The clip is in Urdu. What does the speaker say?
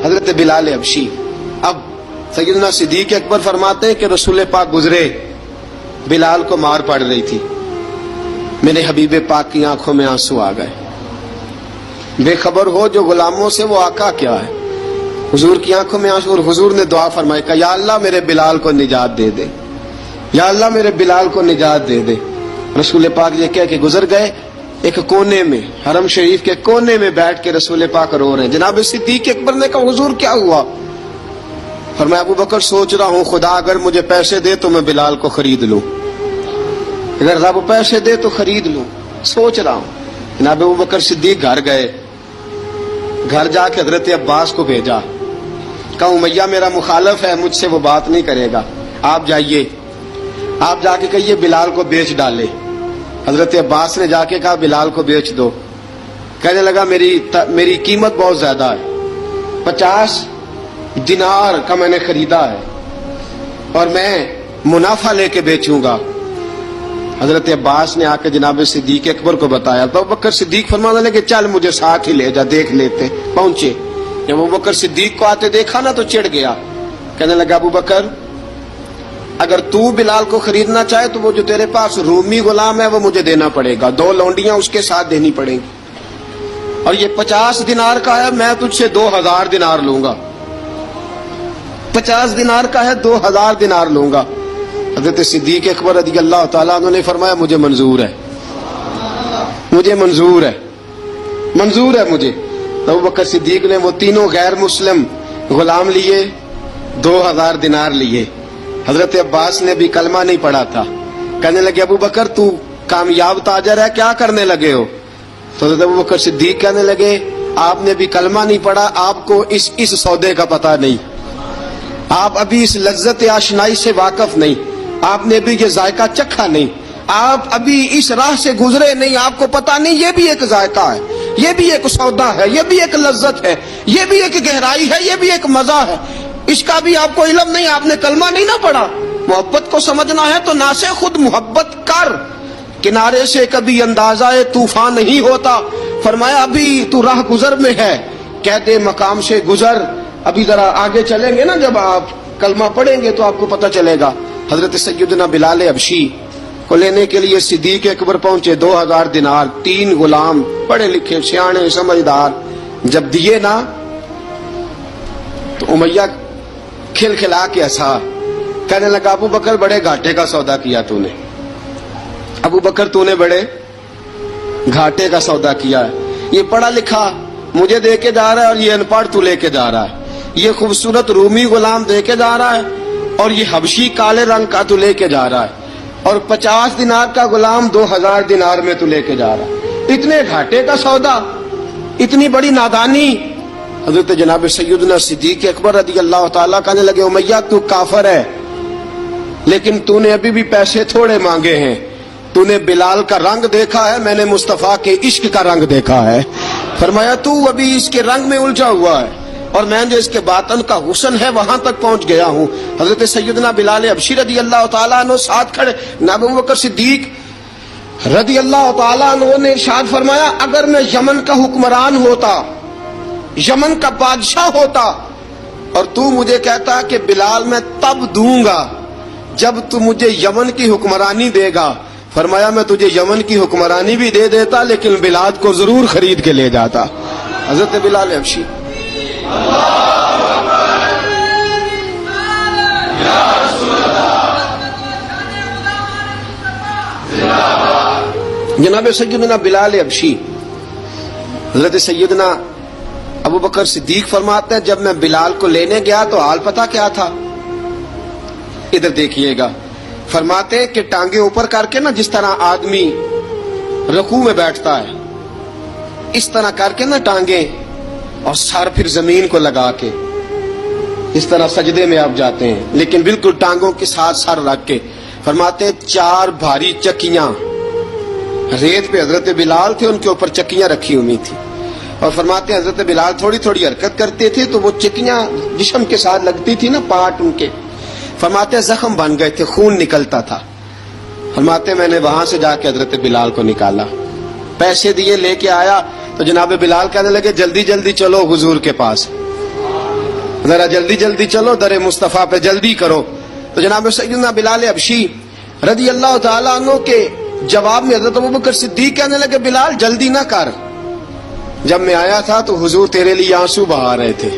حضرت بلال حبشی. اب سیدنا صدیق اکبر فرماتے ہیں کہ رسول پاک گزرے، بلال کو مار پڑ رہی تھی، میرے حبیب پاک کی آنکھوں میں آنسو آ گئے. بے خبر ہو جو غلاموں سے وہ آقا کیا ہے. حضور کی آنکھوں میں آنسو، اور حضور نے دعا فرمائی کہ یا اللہ میرے بلال کو نجات دے دے، یا اللہ میرے بلال کو نجات دے دے. رسول پاک یہ کہہ کے گزر گئے. ایک کونے میں، حرم شریف کے کونے میں بیٹھ کے رسول پاک رو رہے ہیں. جناب صدیق اکبر نے کہا حضور کیا ہوا؟ فرمایا ابو بکر سوچ رہا ہوں خدا اگر مجھے پیسے دے تو میں بلال کو خرید لوں، اگر رب پیسے دے تو خرید لوں، سوچ رہا ہوں. جناب ابو بکر صدیق گھر گئے، گھر جا کے حضرت عباس کو بھیجا، کہا امیہ میرا مخالف ہے، مجھ سے وہ بات نہیں کرے گا، آپ جائیے، آپ جا کے کہیے بلال کو بیچ ڈالے. حضرت عباس نے جا کے کہا بلال کو بیچ دو. کہنے لگا میری قیمت بہت زیادہ ہے، 50 دینار کا میں نے خریدا ہے اور میں منافع لے کے بیچوں گا. حضرت عباس نے آ کے جناب صدیق اکبر کو بتایا تو ابو بکر صدیق فرمانے لگے چل مجھے ساتھ ہی لے جا، دیکھ لیتے. پہنچے، جب ابو بکر صدیق کو آتے دیکھا نا تو چڑھ گیا. کہنے لگا ابو بکر اگر تو بلال کو خریدنا چاہے تو وہ جو تیرے پاس رومی غلام ہے وہ مجھے دینا پڑے گا، 2 لونڈیاں اس کے ساتھ دینی پڑیں گی، اور یہ 50 دینار کا ہے، میں تجھ سے 2000 دینار لوں گا. 50 دینار کا ہے، 2000 دینار لوں گا. حضرت صدیق اکبر رضی اللہ تعالیٰ عنہ نے فرمایا مجھے منظور ہے، مجھے منظور ہے، منظور ہے مجھے. تو ابو بکر صدیق نے وہ تینوں غیر مسلم غلام لیے، 2000 دینار لیے. حضرت عباس نے بھی کلمہ نہیں پڑھا تھا. کہنے لگے ابو بکر تو کامیاب تاجر ہے، کیا کرنے لگے ہو؟ تو حضرت ابو بکر صدیق کہنے لگے آپ نے بھی کلمہ نہیں پڑھا، آپ کو اس سودے کا پتہ نہیں، آپ ابھی اس لذت آشنائی سے واقف نہیں، آپ نے بھی یہ ذائقہ چکھا نہیں، آپ ابھی اس راہ سے گزرے نہیں، آپ کو پتہ نہیں یہ بھی ایک ذائقہ ہے، یہ بھی ایک سودا ہے، یہ بھی ایک لذت ہے، یہ بھی ایک گہرائی ہے، یہ بھی ایک مزہ ہے، اس کا بھی آپ کو علم نہیں، آپ نے کلمہ نہیں نہ پڑھا. محبت کو سمجھنا ہے تو نہ سے خود محبت کر، کنارے سے کبھی اندازہ طوفان نہیں ہوتا. فرمایا ابھی تو راہ گزر میں ہے، کہتے مقام سے گزر، ابھی ذرا آگے چلیں گے نا، جب آپ کلمہ پڑھیں گے تو آپ کو پتہ چلے گا. حضرت سیدنا بلال حبشی کو لینے کے لیے صدیق اکبر پہنچے، 2000 دینار، 3 غلام پڑھے لکھے سیانے سمجھدار. جب دیے نا تو امیہ کھل کھلا کے ہنسا. کہنے لگا ابو بکر بڑے گھاٹے کا سودا کیا تو نے، ابو بکر تو نے بڑے گھاٹے کا سودا کیا ہے. یہ پڑھا لکھا مجھے دے کے جا رہا ہے اور یہ ان پڑھ تو لے کے جا رہا ہے، یہ خوبصورت رومی غلام دے کے جا رہا ہے اور یہ حبشی کالے رنگ کا تو لے کے جا رہا ہے، اور 50 دینار کا غلام 2000 دینار میں تو لے کے جا رہا ہے. اتنے گھاٹے کا سودا، اتنی بڑی نادانی. حضرت جناب سیدنا صدیق اکبر رضی اللہ تعالیٰ کہنے لگے امیہ تو کافر ہے، لیکن تو نے ابھی بھی پیسے تھوڑے مانگے ہیں، تو نے بلال کا رنگ دیکھا ہے، میں نے مصطفیٰ کے عشق کا رنگ دیکھا ہے. فرمایا تو ابھی اس کے رنگ میں الجھا ہوا ہے اور میں جو اس کے باطن کا حسن ہے وہاں تک پہنچ گیا ہوں. حضرت سیدنا بلال حبشی رضی اللہ تعالیٰ عنہ ساتھ کھڑے. ابو بکر صدیق رضی اللہ تعالیٰ عنہ نے ارشاد فرمایا اگر میں یمن کا حکمران ہوتا، یمن کا بادشاہ ہوتا، اور تو مجھے کہتا کہ بلال میں تب دوں گا جب تو مجھے یمن کی حکمرانی دے گا. فرمایا میں تجھے یمن کی حکمرانی بھی دے دیتا لیکن بلال کو ضرور خرید کے لے جاتا. حضرت بلال حبشی جناب سیدنا بلال حبشی. حضرت سیدنا ابو بکر صدیق فرماتے ہیں جب میں بلال کو لینے گیا تو حال پتہ کیا تھا؟ ادھر دیکھیے گا. فرماتے کہ ٹانگیں اوپر کر کے نا جس طرح آدمی رکوع میں بیٹھتا ہے اس طرح کر کے نا ٹانگیں، اور سر پھر زمین کو لگا کے اس طرح سجدے میں آپ جاتے ہیں، لیکن بالکل ٹانگوں کے ساتھ سر رکھ کے. فرماتے 4 بھاری چکیاں ریت پہ حضرت بلال تھے، ان کے اوپر چکیاں رکھی ہوئی تھی، اور فرماتے ہیں حضرت بلال تھوڑی تھوڑی حرکت کرتے تھے تو وہ چکیاں جسم کے ساتھ لگتی تھی نا، پارٹ ان کے. فرماتے زخم بن گئے تھے، خون نکلتا تھا. فرماتے میں نے وہاں سے جا کے حضرت بلال کو نکالا، پیسے دیے، لے کے آیا تو جناب بلال کہنے لگے جلدی جلدی چلو حضور کے پاس. ذرا جلدی جلدی چلو، در مصطفیٰ پہ جلدی کرو. تو جناب سیدنا بلال حبشی رضی اللہ تعالیٰ عنہ کے جواب میں حضرت ابوبکر صدیق کہنے لگے بلال جلدی نہ کر، جب میں آیا تھا تو حضور تیرے لیے آنسو بہا رہے تھے.